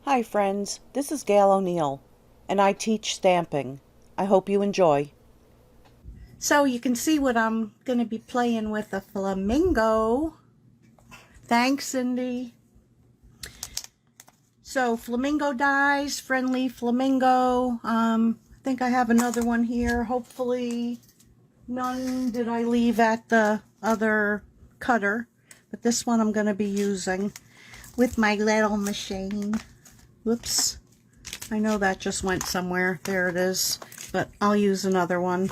Hi friends, this is Gailoneill, and I teach stamping. I hope you enjoy. So you can see what I'm going to be playing with a flamingo. Thanks, Cindy. So flamingo dies, Friendly Flamingo. I think I have another one here. Hopefully none did I leave at the other cutter. But this one I'm going to be using with my little machine. Whoops. I know that just went somewhere. There it is. But I'll use another one.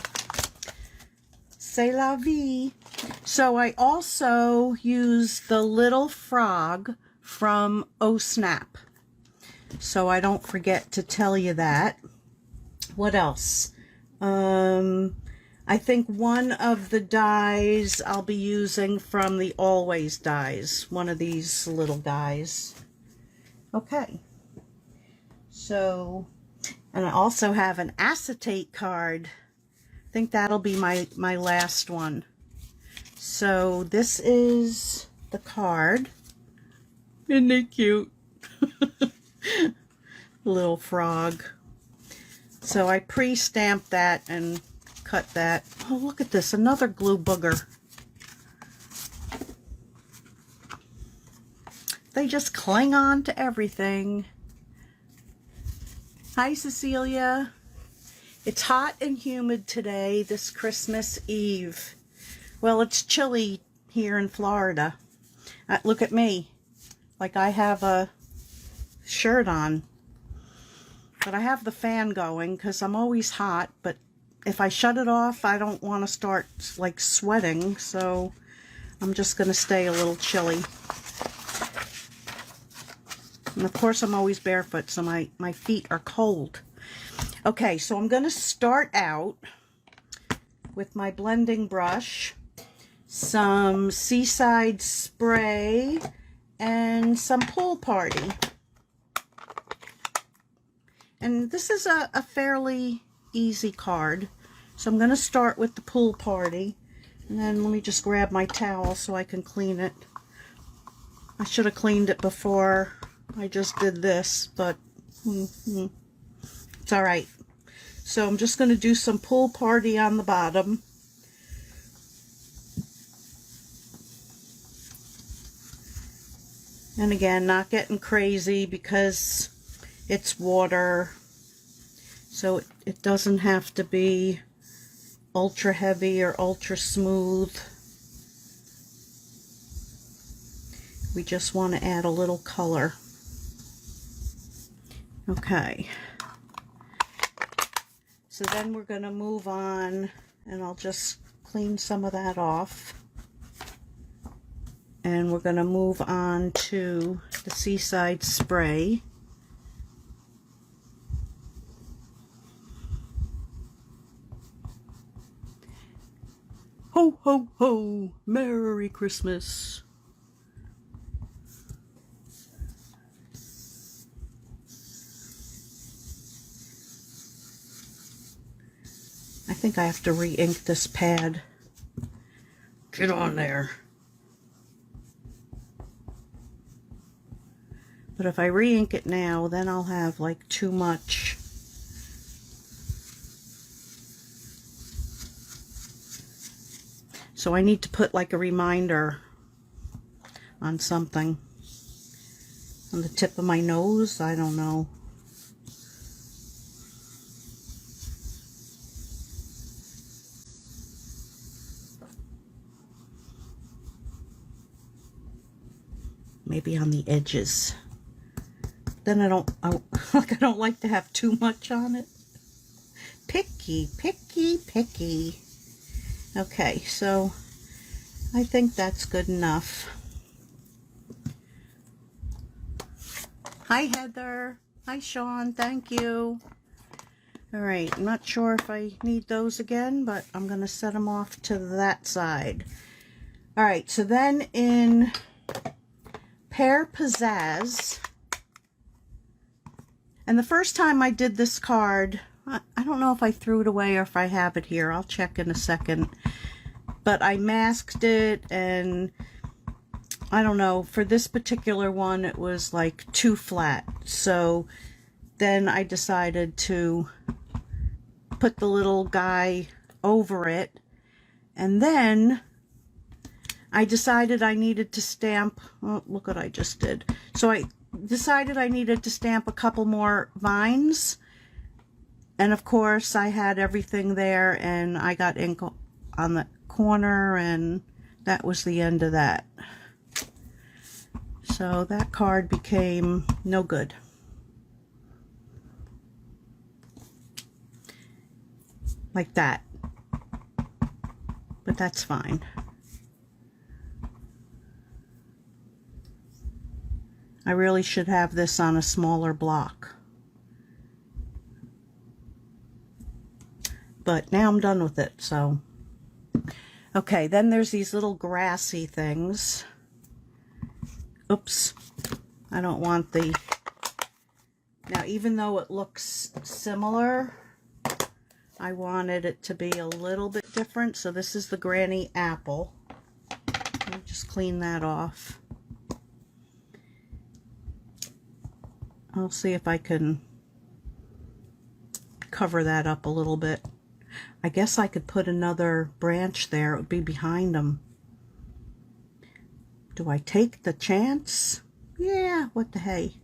C'est la vie. So I also use the little frog from Oh Snap. So I don't forget to tell you that. What else? I think one of the dies I'll be using from the Always dies. One of these little guys. Okay. So, and I also have an acetate card. I think that'll be my last one. So this is the card. Isn't it cute? Little frog. So I pre-stamped that and cut that. Oh, look at this, another glue booger. They just cling on to everything. Hi, Cecilia. It's hot and humid today, this Christmas Eve. Well, it's chilly here in Florida. Look at me. Like I have a shirt on. But I have the fan going because I'm always hot. But if I shut it off, I don't want to start like sweating. So I'm just going to stay a little chilly. And of course, I'm always barefoot, so my feet are cold. Okay, so I'm going to start out with my blending brush, some Seaside spray, and some Pool Party. And this is a fairly easy card. So I'm going to start with the Pool Party. And then let me just grab my towel so I can clean it. I should have cleaned it before I just did this, but it's alright. So I'm just going to do some Pool Party on the bottom. And again, not getting crazy because it's water. So it doesn't have to be ultra heavy or ultra smooth. We just want to add a little color. Okay, so then we're going to move on, and I'll just clean some of that off. And we're going to move on to the Seaside spray. Ho, ho, ho! Merry Christmas! I think I have to re-ink this pad. Get on there. But if I re-ink it now, then I'll have like too much. So I need to put like a reminder on something. On the tip of my nose, I don't know. Maybe on the edges. Then I don't like to have too much on it. Picky, picky, picky. Okay, so I think that's good enough. Hi, Heather. Hi, Sean. Thank you. All right, I'm not sure if I need those again, but I'm going to set them off to that side. All right, so then in Pear Pizzazz, and the first time I did this card, I don't know if I threw it away or if I have it here. I'll check in a second. But I masked it and I don't know, for this particular one it was like too flat. So then I decided to put the little guy over it, and then I decided I needed to stamp, oh, look what I just did. So I decided I needed to stamp a couple more vines, and of course I had everything there, and I got ink on the corner, and that was the end of that. So that card became no good. Like that. But that's fine. I really should have this on a smaller block. But now I'm done with it, so. Okay, then there's these little grassy things. Oops, I don't want the, now even though it looks similar, I wanted it to be a little bit different. So this is the granny apple. Let me just clean that off. I'll see if I can cover that up a little bit. I guess I could put another branch there. It would be behind them. Do I take the chance? Yeah, what the hey.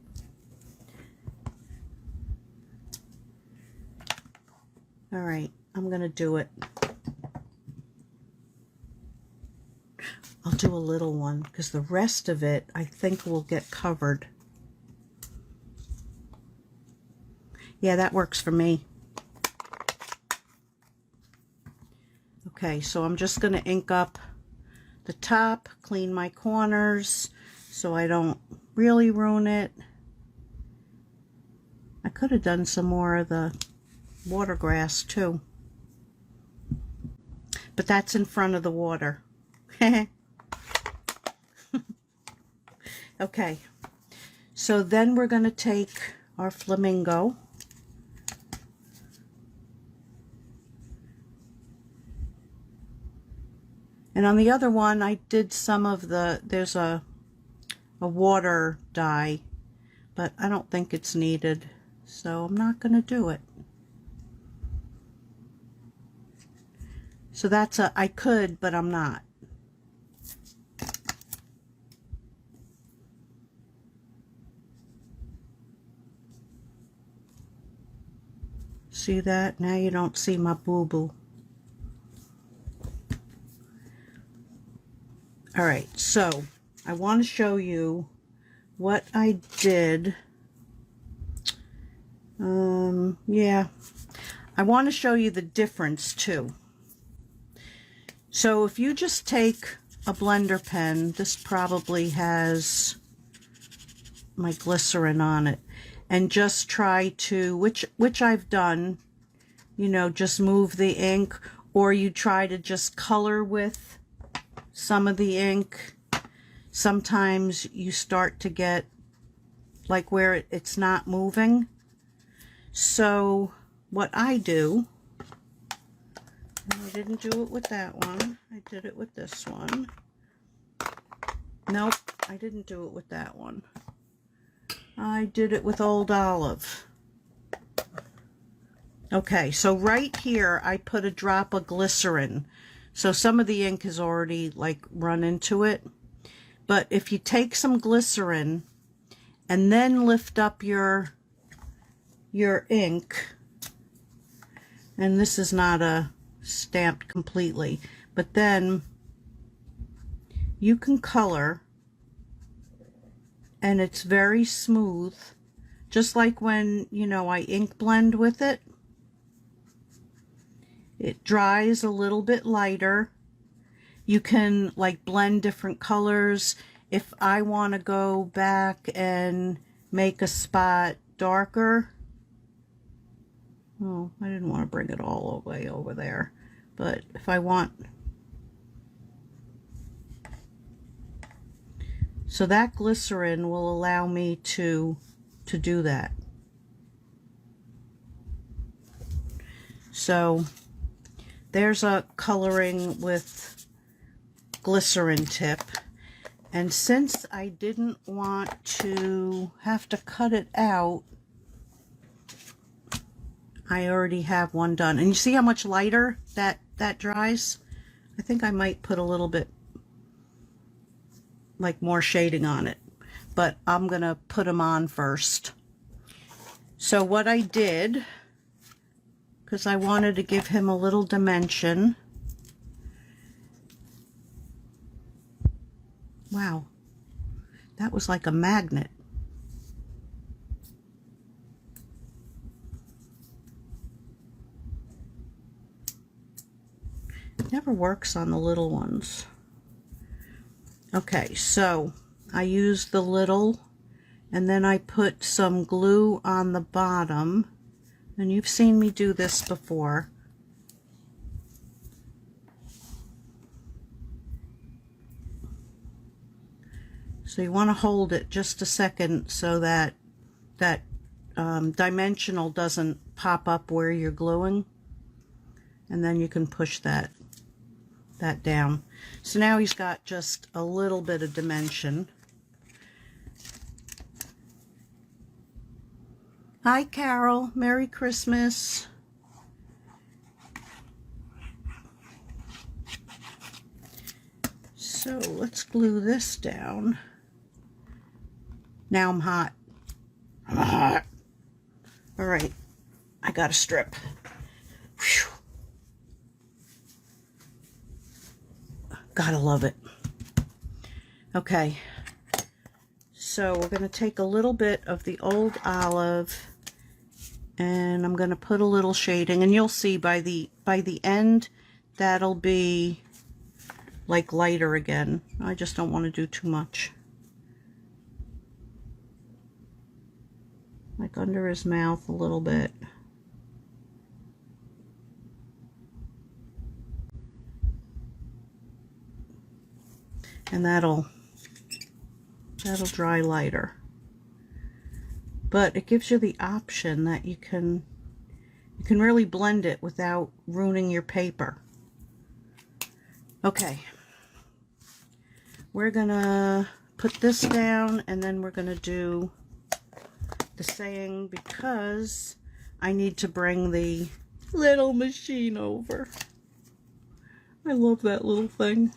All right, I'm gonna do it. I'll do a little one because the rest of it I think will get covered. Yeah, that works for me. Okay, so I'm just gonna ink up the top, clean my corners so I don't really ruin it. I could have done some more of the water grass too, but that's in front of the water. Okay, so then we're going to take our flamingo. And on the other one, I did some of the, there's a water dye, but I don't think it's needed, so I'm not going to do it. So that's a, I could, but I'm not. See that? Now you don't see my boo-boo. All right, so I want to show you what I did. Yeah, I want to show you the difference too. So if you just take a blender pen, this probably has my glycerin on it, and just try to, which I've done, you know, just move the ink, or you try to just color with some of the ink. Sometimes you start to get like where it's not moving. So what I do, and I didn't do it with that one, I did it with this one. Nope, I didn't do it with that one. I did it with Old Olive. Okay, so right here I put a drop of glycerin. So some of the ink has already like run into it. But if you take some glycerin and then lift up your ink, and this is not a stamped completely, but then you can color, and it's very smooth, just like when, you know, I ink blend with it. It dries a little bit lighter. You can like blend different colors. If I want to go back and make a spot darker, oh, I didn't want to bring it all the way over there, but if I want, so that glycerin will allow me to do that. So there's a coloring with glycerin tip. And since I didn't want to have to cut it out, I already have one done. And you see how much lighter that dries? I think I might put a little bit like more shading on it, but I'm gonna put them on first. So what I did, because I wanted to give him a little dimension. Wow, that was like a magnet. It never works on the little ones. Okay, so I used the little, and then I put some glue on the bottom, and you've seen me do this before. So you want to hold it just a second so that dimensional doesn't pop up where you're gluing, and then you can push that down. So now he's got just a little bit of dimension. Hi Carol, Merry Christmas. So let's glue this down. Now I'm hot. I'm hot. All right, I got a strip. Whew. Gotta love it. Okay, so we're gonna take a little bit of the old olive, and I'm gonna put a little shading, and you'll see by the end that'll be like lighter again. I just don't want to do too much. Like under his mouth a little bit. And that'll dry lighter. But it gives you the option that you can really blend it without ruining your paper. Okay. We're gonna put this down, and then we're gonna do the saying, because I need to bring the little machine over. I love that little thing.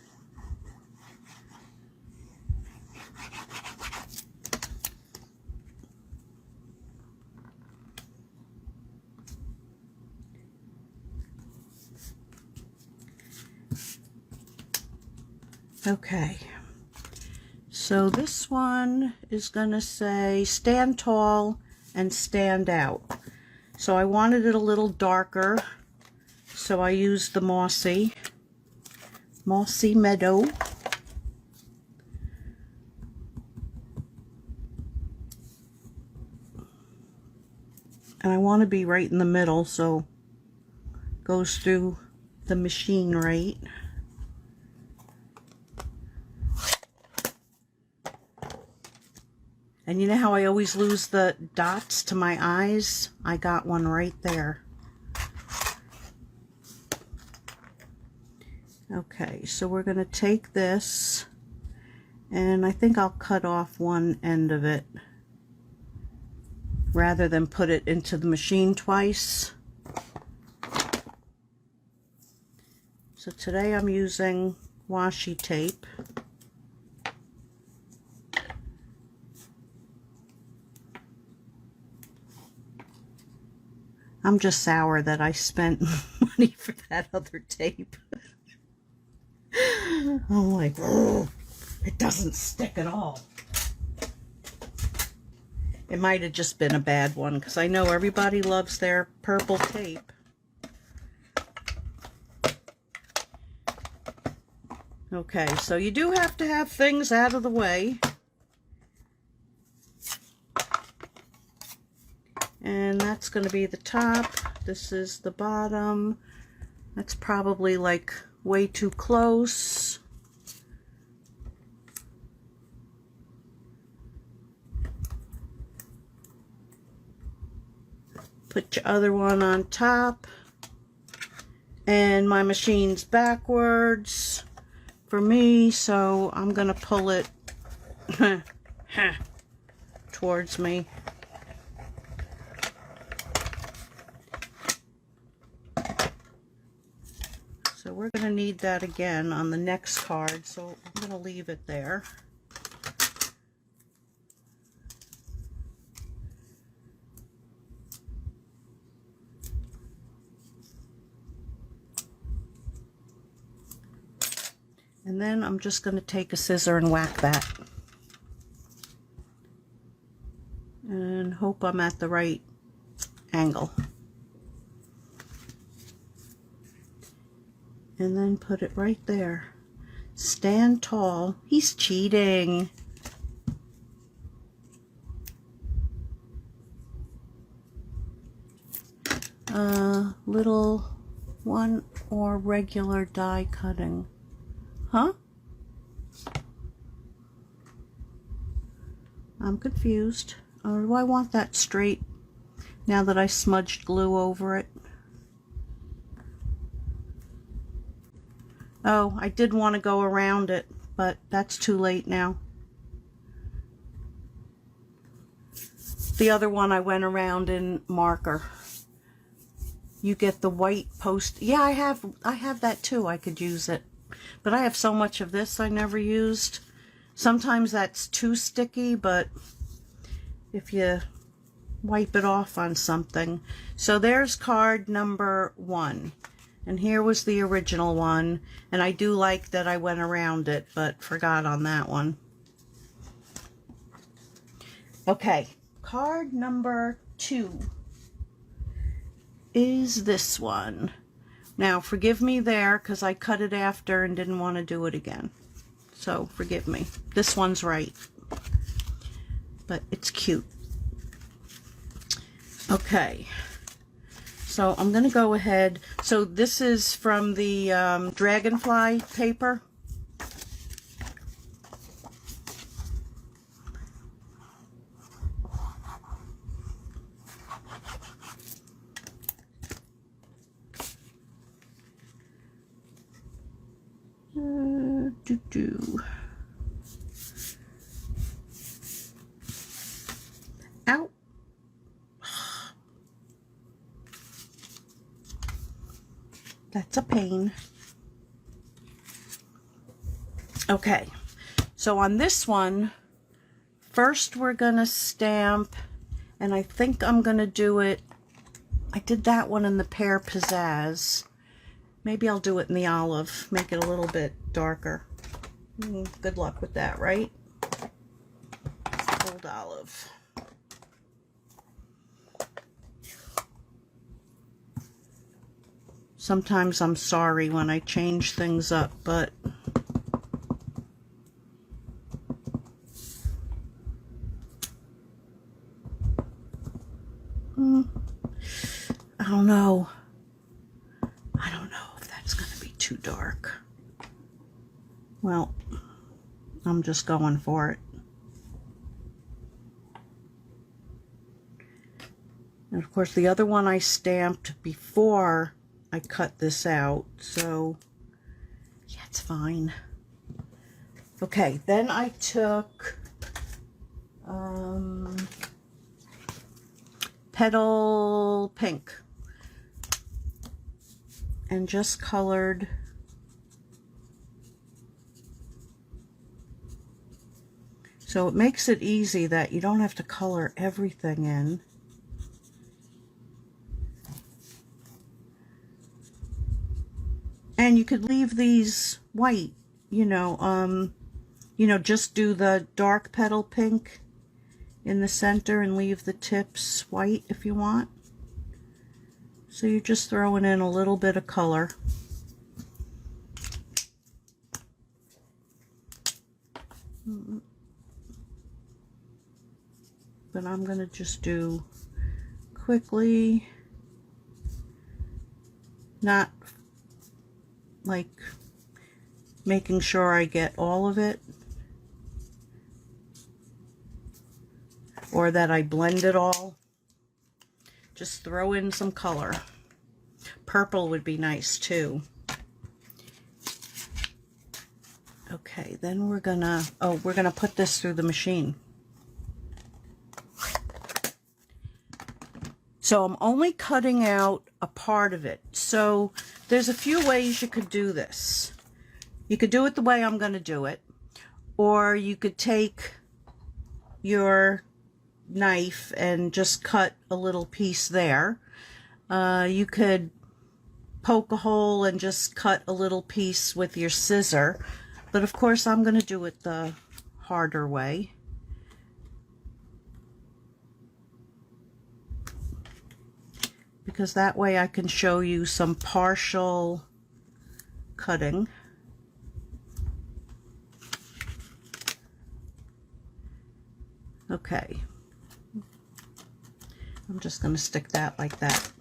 Okay, so this one is going to say stand tall and stand out. So I wanted it a little darker, so I used the mossy meadow. And I want to be right in the middle, so it goes through the machine right. And you know how I always lose the dots to my eyes? I got one right there. Okay, so we're going to take this, and I think I'll cut off one end of it rather than put it into the machine twice. So today I'm using washi tape. I'm just sour that I spent money for that other tape. I'm like, oh, it doesn't stick at all. It might have just been a bad one, because I know everybody loves their purple tape. Okay, so you do have to have things out of the way. And that's going to be the top. This is the bottom. That's probably like way too close. Put your other one on top. And my machine's backwards for me, so I'm going to pull it towards me. So we're going to need that again on the next card, so I'm going to leave it there. And then I'm just going to take a scissor and whack that. And hope I'm at the right angle. And then put it right there. Stand tall. He's cheating. Little one or regular die cutting. Huh? I'm confused. Or do I want that straight now that I smudged glue over it? Oh, I did want to go around it, but that's too late now. The other one I went around in marker. You get the white post. Yeah, I have that too. I could use it. But I have so much of this I never used. Sometimes that's too sticky, but if you wipe it off on something. So there's card number 1. And here was the original one. And I do like that I went around it, but forgot on that one. Okay, card number 2 is this one. Now, forgive me there, because I cut it after and didn't want to do it again. So, forgive me. This one's right. But it's cute. Okay. So, I'm going to go ahead. So, this is from the Dragonfly paper. Ow. That's a pain. Okay, so on this one, first we're gonna stamp, and I think I'm gonna do it, I did that one in the Pear Pizzazz. Maybe I'll do it in the olive, make it a little bit darker. Good luck with that, right? Old olive. Sometimes I'm sorry when I change things up, but I don't know. I don't know if that's going to be too dark. Well, I'm just going for it. And of course, the other one I stamped before I cut this out, so yeah, it's fine. Okay, then I took Petal Pink and just colored so it makes it easy that you don't have to color everything in. And you could leave these white, just do the dark petal pink in the center and leave the tips white if you want. So you're just throwing in a little bit of color. But I'm going to just do quickly, not like making sure I get all of it or that I blend it all. Just throw in some color. Purple would be nice too. Okay, then we're gonna put this through the machine. So I'm only cutting out a part of it. So there's a few ways you could do this. You could do it the way I'm going to do it, or you could take your knife and just cut a little piece there. You could poke a hole and just cut a little piece with your scissor, but of course I'm going to do it the harder way. Because that way I can show you some partial cutting. Okay. I'm just going to stick that like that.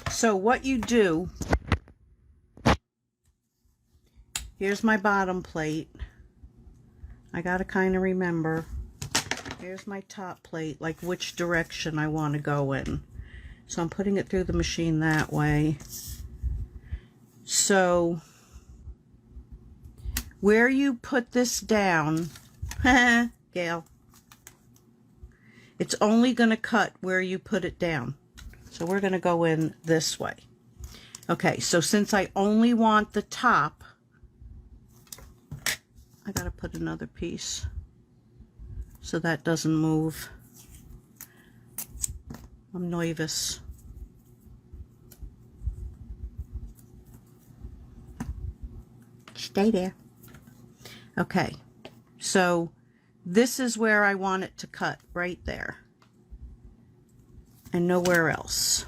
So what you do, here's my bottom plate. I got to kind of remember. Here's my top plate, like which direction I want to go in. So I'm putting it through the machine that way. So where you put this down, Gail, it's only going to cut where you put it down. So we're going to go in this way. Okay, so since I only want the top, I got to put another piece so that doesn't move. I'm nervous. Stay there. Okay, so this is where I want it to cut, right there. And nowhere else.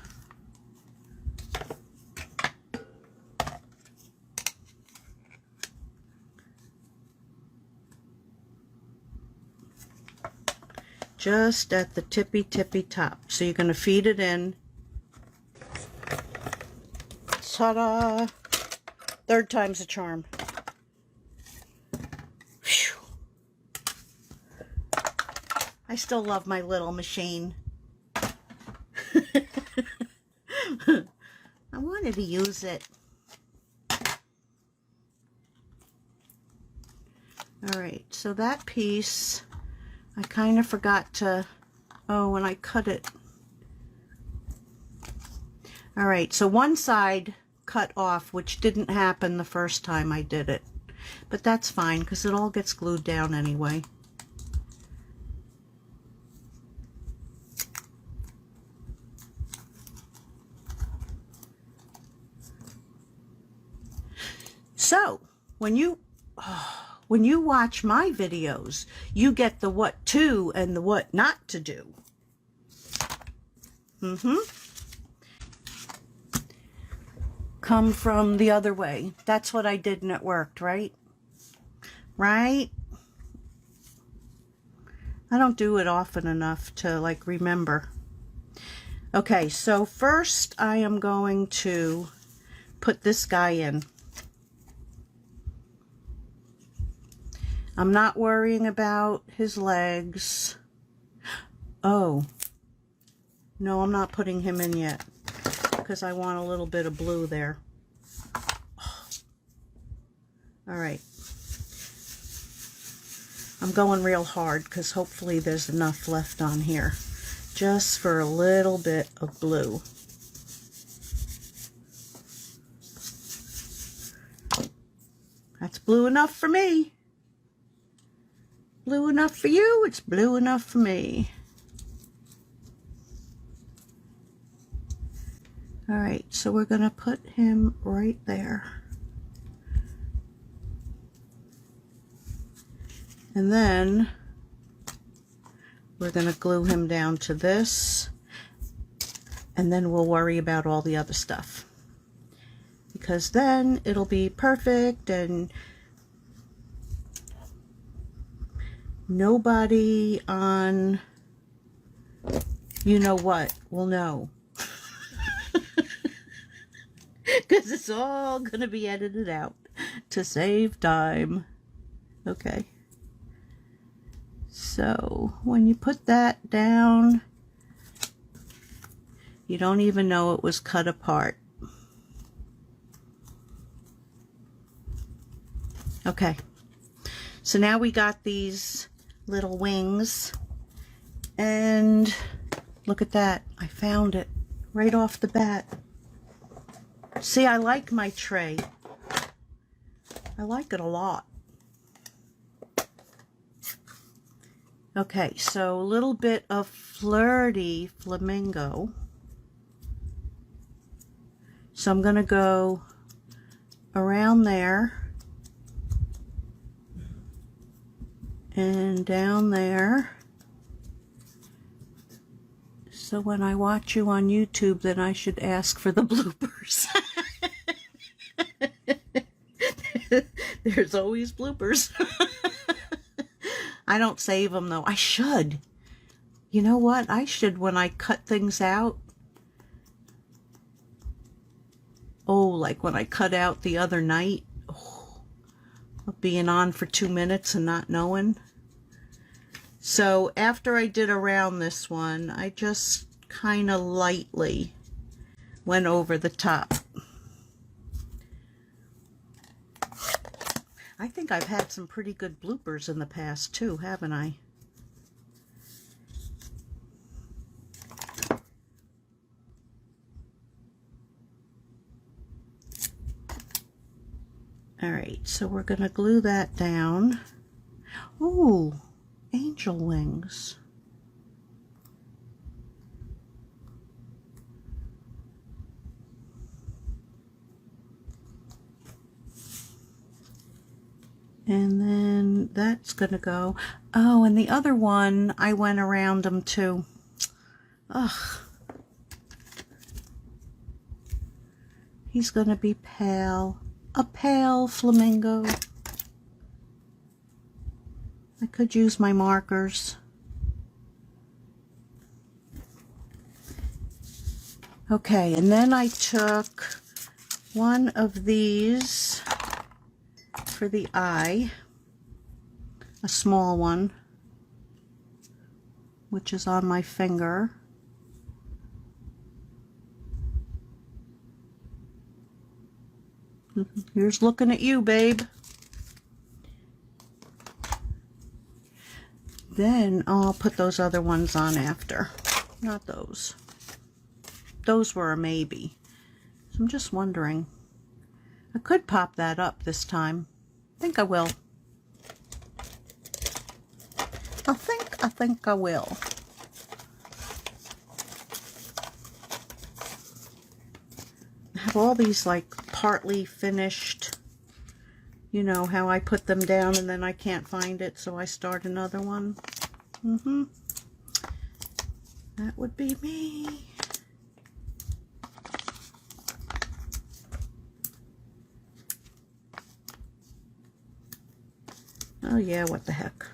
Just at the tippy top. So you're going to feed it in. Ta-da! Third time's a charm. Whew. I still love my little machine. I wanted to use it. Alright, so that piece, I kind of forgot to, when I cut it. Alright, so one side cut off, which didn't happen the first time I did it. But that's fine, because it all gets glued down anyway. So, when you watch my videos, you get the what to and the what not to do. Come from the other way. That's what I did and it worked, right? Right? I don't do it often enough to like remember. Okay, so first I am going to put this guy in. I'm not worrying about his legs. Oh, no, I'm not putting him in yet because I want a little bit of blue there. All right. I'm going real hard because hopefully there's enough left on here just for a little bit of blue. That's blue enough for me. Blue enough for you, it's blue enough for me. All right, so we're gonna put him right there. And then we're gonna glue him down to this, and then we'll worry about all the other stuff. Because then it'll be perfect and nobody on you know what will know. Because it's all going to be edited out to save time. Okay. So when you put that down, you don't even know it was cut apart. Okay. So now we got these little wings, and look at that. I found it right off the bat. See, I like my tray. I like it a lot. Okay, so a little bit of Friendly Flamingo. So I'm going to go around there and down there. So when I watch you on YouTube, then I should ask for the bloopers. There's always bloopers. I don't save them though. I should. You know what? I should when I cut things out. Oh, like when I cut out the other night. Oh, being on for 2 minutes and not knowing. So after I did around this one, I just kind of lightly went over the top. I think I've had some pretty good bloopers in the past too, haven't I? All right, so we're going to glue that down. Ooh, angel wings. And then that's going to go. Oh, and the other one, I went around them too. Ugh. He's going to be pale. A pale flamingo. I could use my markers. Okay, and then I took one of these for the eye, a small one, which is on my finger. Here's looking at you, babe. Then I'll put those other ones on after. Not those. Those were a maybe. So I'm just wondering. I could pop that up this time. I think I will. I think I will. I have all these like partly finished, you know how I put them down and then I can't find it, so I start another one. That would be me. Oh yeah, what the heck.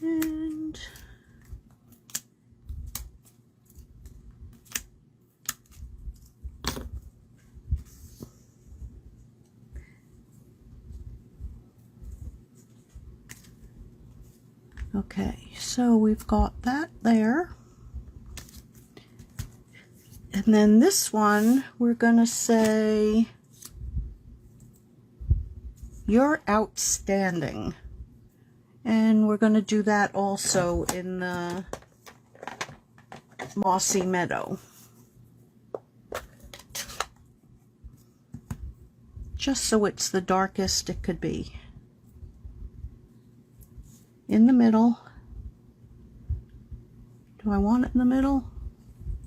And okay, so we've got that there. And then this one, we're gonna say, "You're outstanding." And we're going to do that also in the mossy meadow. Just so it's the darkest it could be. In the middle. Do I want it in the middle?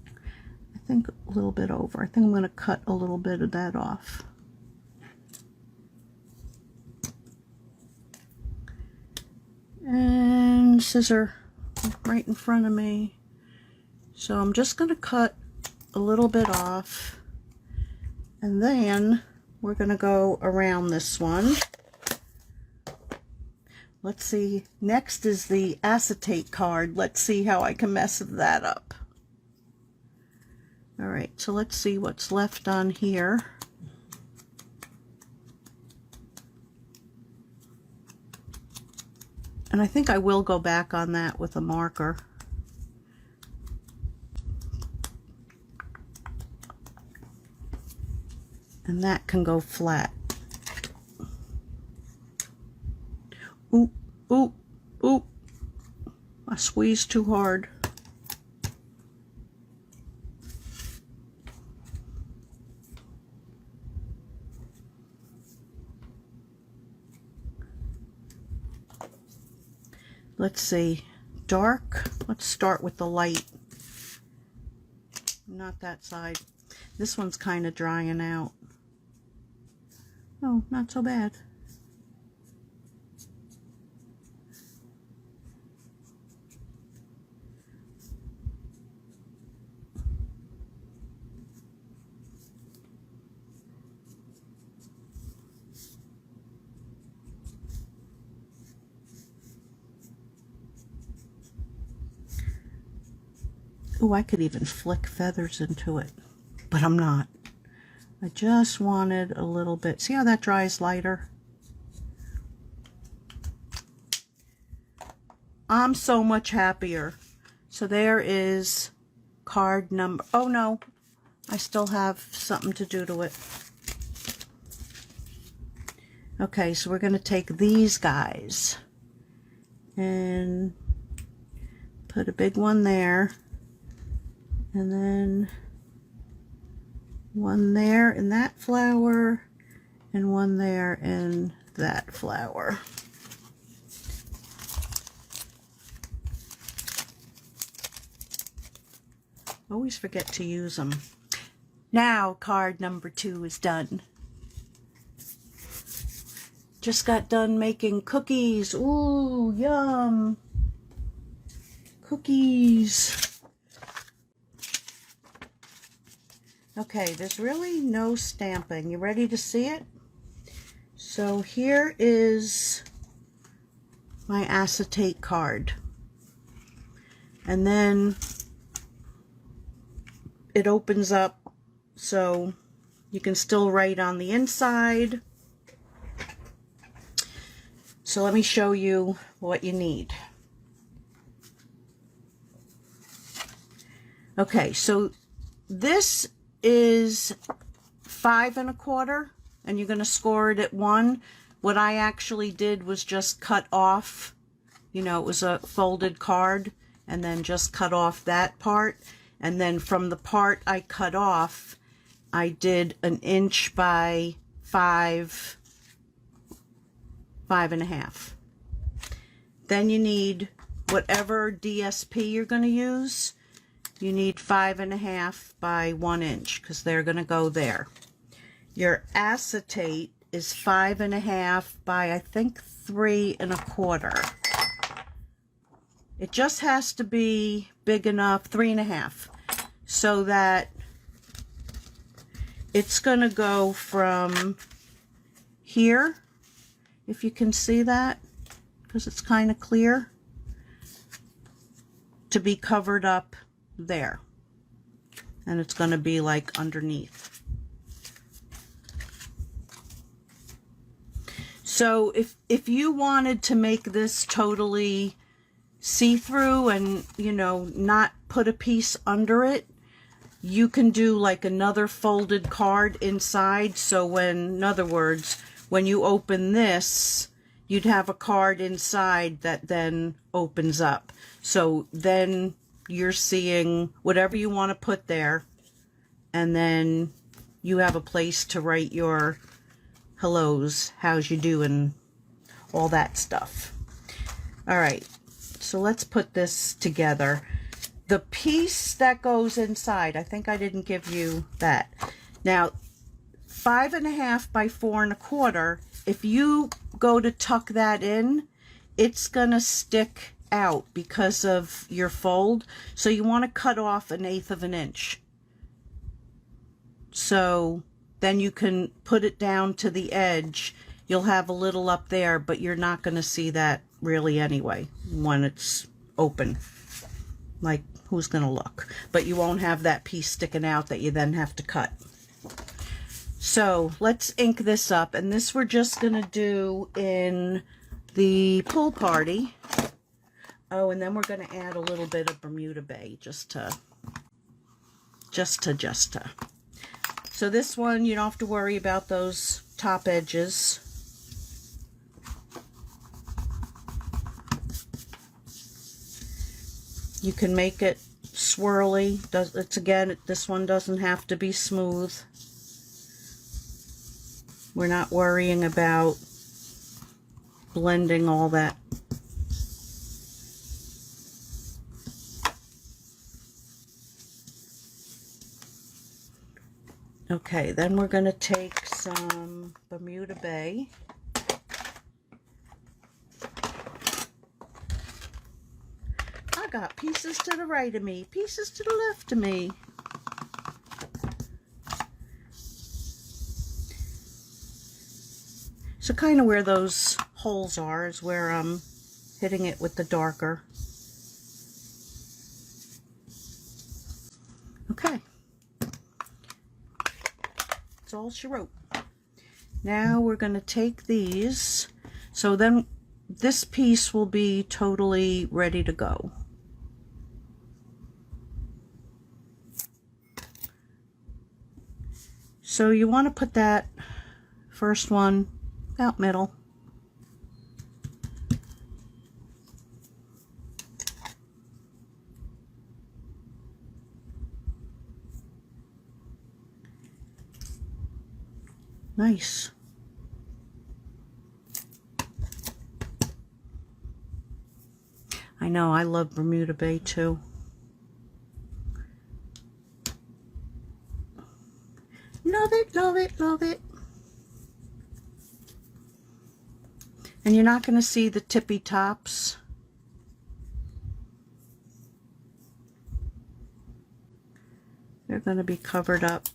I think a little bit over. I think I'm going to cut a little bit of that off. And scissor right in front of me. So I'm just going to cut a little bit off, and then we're going to go around this one. Let's see, next is the acetate card. Let's see how I can mess that up. All right, so let's see what's left on here. And I think I will go back on that with a marker. And that can go flat. Oop, oop, oop. I squeezed too hard. Let's see, dark. Let's start with the light. Not that side. This one's kind of drying out. Oh, not so bad. Oh, I could even flick feathers into it, but I'm not. I just wanted a little bit. See how that dries lighter? I'm so much happier. So there is card number. Oh no, I still have something to do to it. Okay, so we're going to take these guys and put a big one there. And then one there in that flower, and one there in that flower. Always forget to use them. Now card number 2 is done. Just got done making cookies. Ooh, yum. Cookies. Okay, there's really no stamping. You ready to see it? So here is my acetate card. And then it opens up so you can still write on the inside. So let me show you what you need. Okay, so this is 5 1/4, and you're going to score it at 1. What I actually did was just cut off, you know, it was a folded card, and then just cut off that part, and then from the part I cut off, I did 1 inch by 5 1/2. Then you need whatever DSP you're going to use. You need 5 1/2 by 1 inch because they're going to go there. Your acetate is 5 1/2 by I think 3 1/4. It just has to be big enough, 3 1/2, so that it's going to go from here, if you can see that, because it's kind of clear, to be covered up there, and it's going to be like underneath. So if you wanted to make this totally see-through and, you know, not put a piece under it, you can do like another folded card inside. So when, in other words, when you open this, you'd have a card inside that then opens up. So then you're seeing whatever you want to put there, and then you have a place to write your hellos, how's you doing, all that stuff. All right, so let's put this together. The piece that goes inside, I think I didn't give you that. Now, 5 1/2 by 4 1/4, if you go to tuck that in, it's gonna stick out because of your fold. So you want to cut off 1/8 of an inch. So then you can put it down to the edge. You'll have a little up there, but you're not going to see that really anyway when it's open. Like, who's going to look? But you won't have that piece sticking out that you then have to cut. So let's ink this up, and this we're just going to do in the pool party. Oh, and then we're going to add a little bit of Bermuda Bay just to. So this one, you don't have to worry about those top edges. You can make it swirly. This one doesn't have to be smooth. We're not worrying about blending all that. Okay, then we're going to take some Bermuda Bay. I got pieces to the right of me, pieces to the left of me. So kind of where those holes are is where I'm hitting it with the darker. Okay. That's all she wrote. Now we're going to take these. So then this piece will be totally ready to go. So you want to put that first one about middle. Nice. I know, I love Bermuda Bay too. Love it, love it, love it. And you're not going to see the tippy tops. They're going to be covered up.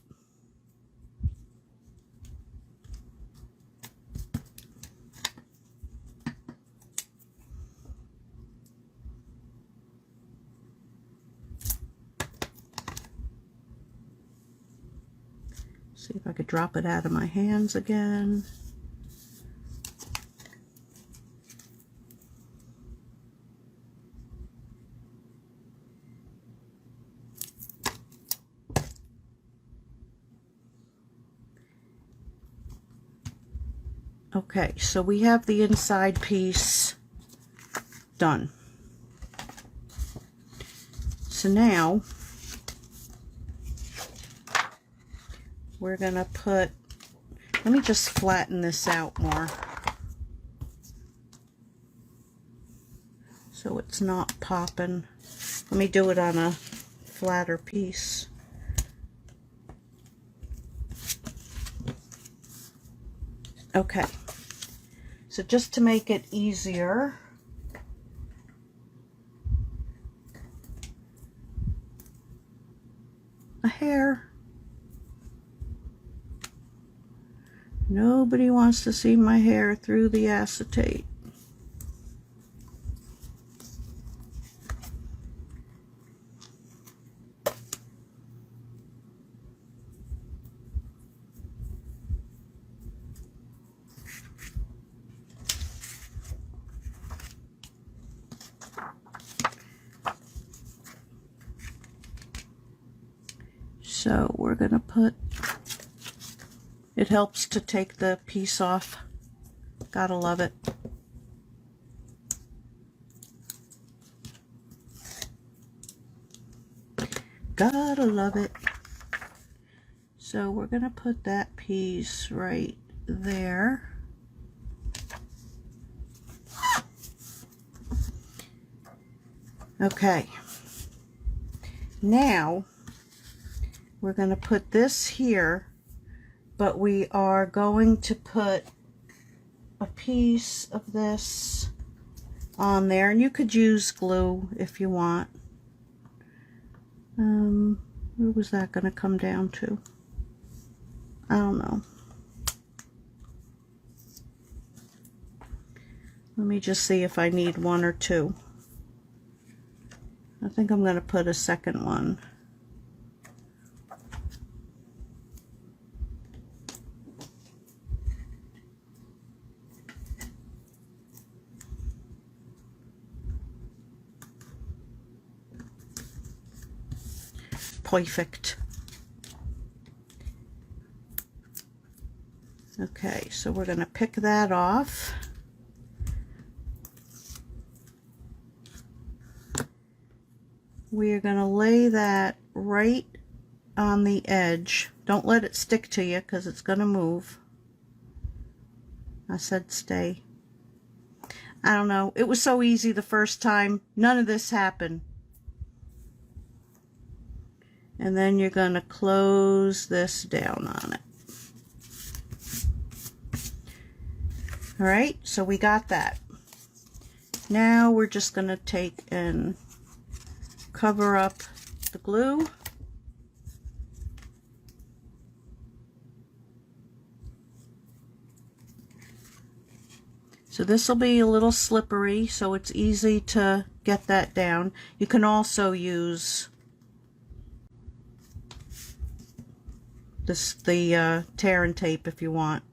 See if I could drop it out of my hands again. Okay, so we have the inside piece done. So now we're gonna put, let me just flatten this out more so it's not popping. Let me do it on a flatter piece. Okay, so just to make it easier, a hair. Nobody wants to see my hair through the acetate. So we're going to put, it helps to take the piece off. Gotta love it. Gotta love it. So we're going to put that piece right there. Okay. Now we're going to put this here, but we are going to put a piece of this on there, and you could use glue if you want. Where was that going to come down to? I don't know. Let me just see if I need one or two. I think I'm going to put a second one. perfect. Okay, so we're going to pick that off. We're going to lay that right on the edge. Don't let it stick to you because it's going to move. I said stay. I don't know. It was so easy the first time. None of this happened. And then you're going to close this down on it. All right, so we got that. Now we're just going to take and cover up the glue. So this will be a little slippery, so it's easy to get that down. You can also use the tear and tape if you want.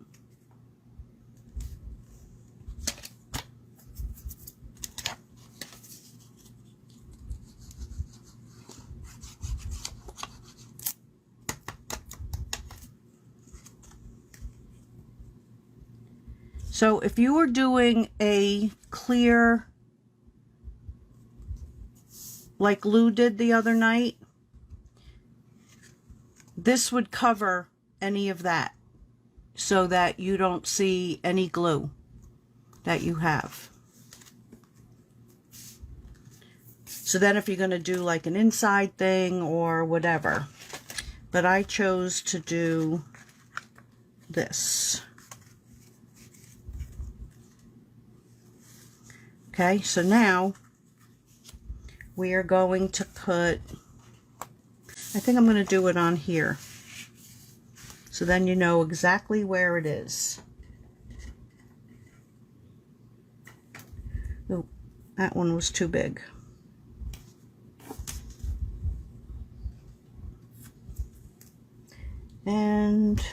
So if you were doing a clear, like Lou did the other night, this would cover any of that so that you don't see any glue that you have. So then if you're going to do like an inside thing or whatever. But I chose to do this. Okay, so now we are going to put, I think I'm going to do it on here. So then you know exactly where it is. Oh, that one was too big. And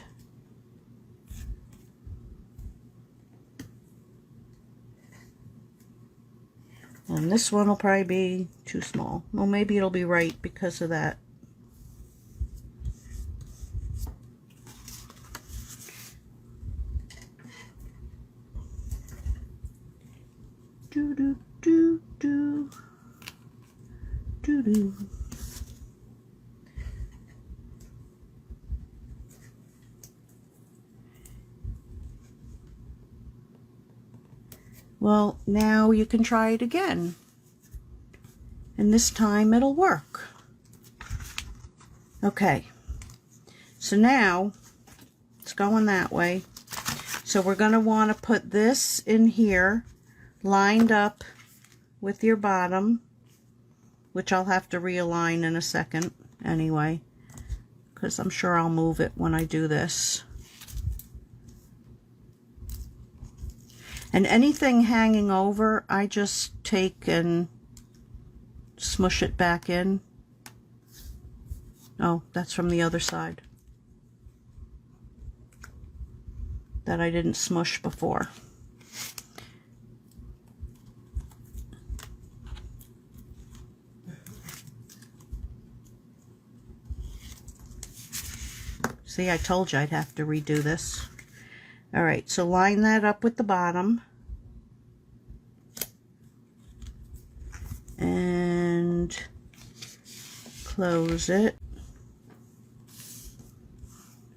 this one will probably be too small. Well, maybe it'll be right because of that. Do do do do do do. Well, now you can try it again. And this time it'll work. Okay. So now it's going that way. So we're going to want to put this in here, lined up with your bottom, which I'll have to realign in a second anyway, because I'm sure I'll move it when I do this. And anything hanging over, I just take and smush it back in. Oh, that's from the other side that I didn't smush before. See, I told you I'd have to redo this. All right, so line that up with the bottom. And close it.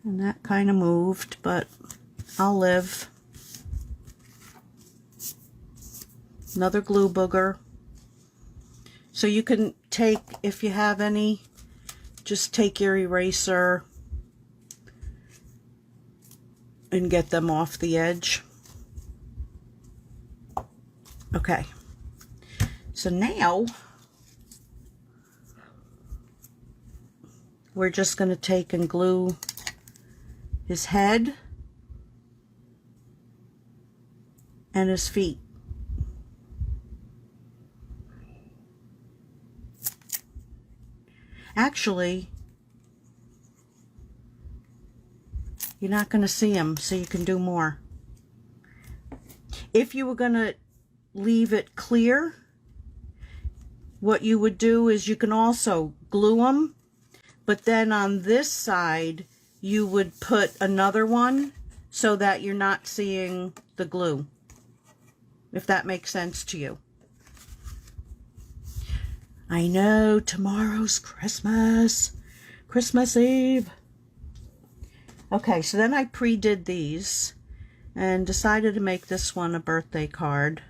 And that kind of moved, but I'll live. Another glue booger. So you can take, if you have any, just take your eraser and get them off the edge. Okay. So now we're just going to take and glue his head and his feet. Actually, you're not going to see him, so you can do more. If you were going to leave it clear, what you would do is you can also glue them, but then on this side, you would put another one so that you're not seeing the glue, if that makes sense to you. I know, tomorrow's Christmas. Christmas Eve. Okay, so then I pre-did these and decided to make this one a birthday card.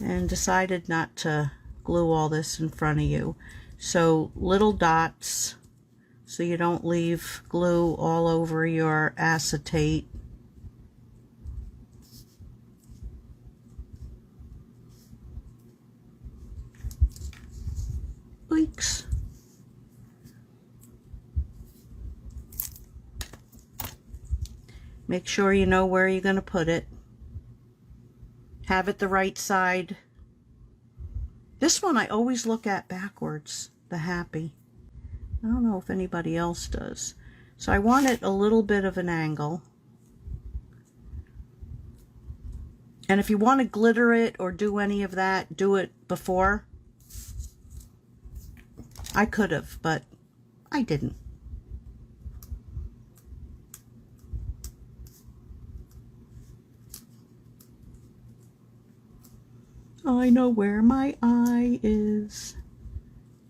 And decided not to glue all this in front of you. So little dots so you don't leave glue all over your acetate. Oinks. Make sure you know where you're going to put it. Have it the right side. This one I always look at backwards, the happy. I don't know if anybody else does. So I want it a little bit of an angle. And if you want to glitter it or do any of that, do it before. I could have, but I didn't. I know where my eye is.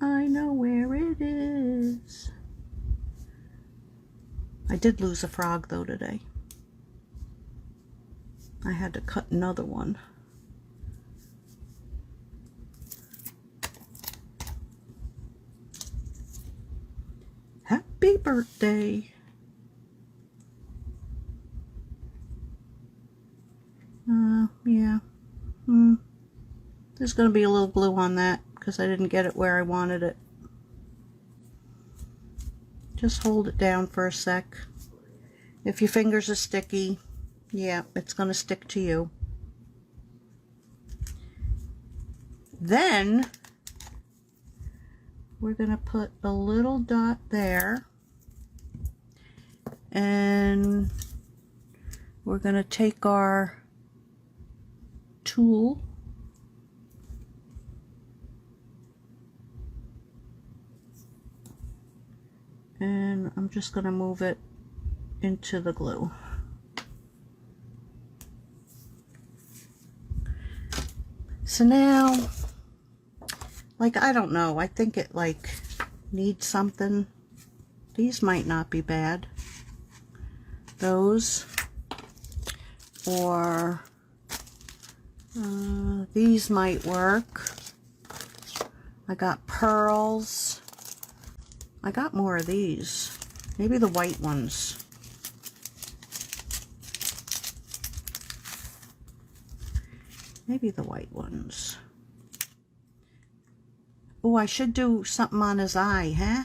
I know where it is. I did lose a frog though today. I had to cut another one. Happy birthday. Yeah. There's going to be a little glue on that because I didn't get it where I wanted it. Just hold it down for a sec. If your fingers are sticky, yeah, it's going to stick to you. Then we're going to put a little dot there. And we're going to take our tool and I'm just going to move it into the glue. So now, like, I don't know, I think it like needs something. These might not be bad. Those, or these might work. I got pearls. I got more of these. Maybe the white ones. Maybe the white ones. Oh, I should do something on his eye, huh?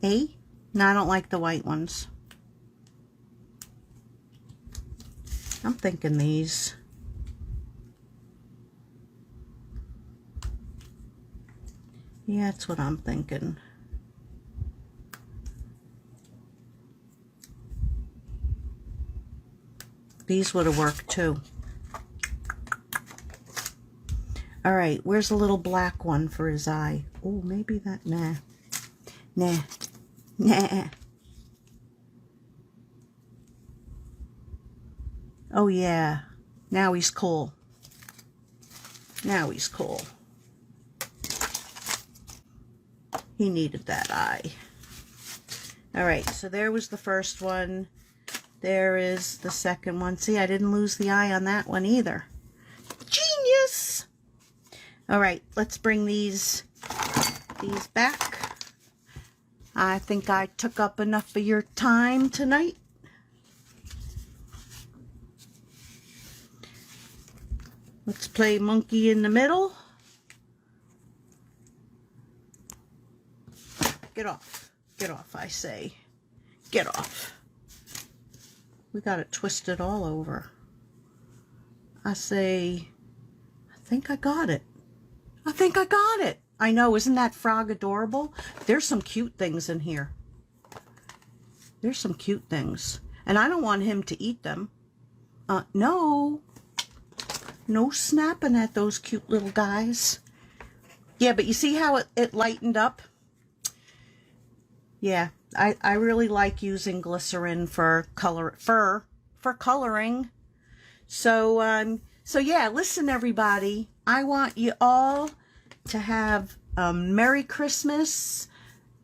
Eh? No, I don't like the white ones. I'm thinking these. Yeah, that's what I'm thinking. These would have worked too. All right, where's the little black one for his eye? Oh, maybe that, nah. Nah. Nah. Oh yeah, now he's cool. Now he's cool. He needed that eye. All right, so there was the first one. There is the second one. See, I didn't lose the eye on that one either. Genius! All right, let's bring these back. I think I took up enough of your time tonight. Let's play monkey in the middle. Get off. Get off, I say. Get off. We got it twisted all over. I say, I think I got it. I think I got it. I know, isn't that frog adorable? There's some cute things in here. There's some cute things. And I don't want him to eat them. No. No snapping at those cute little guys. Yeah, but you see how it lightened up? Yeah, I really like using glycerin for coloring. So yeah, listen everybody. I want you all to have a Merry Christmas.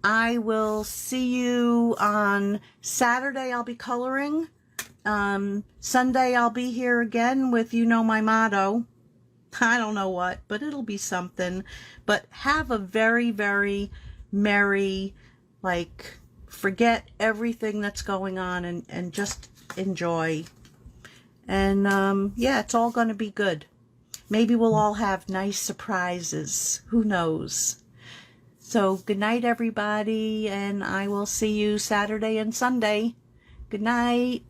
I will see you on Saturday. I'll be coloring. Sunday I'll be here again with my motto. I don't know what, but it'll be something. But have a very, very merry, like, forget everything that's going on and just enjoy. And yeah, it's all going to be good. Maybe we'll all have nice surprises. Who knows? So good night, everybody, and I will see you Saturday and Sunday. Good night.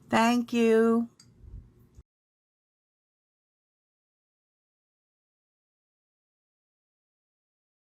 Thank you.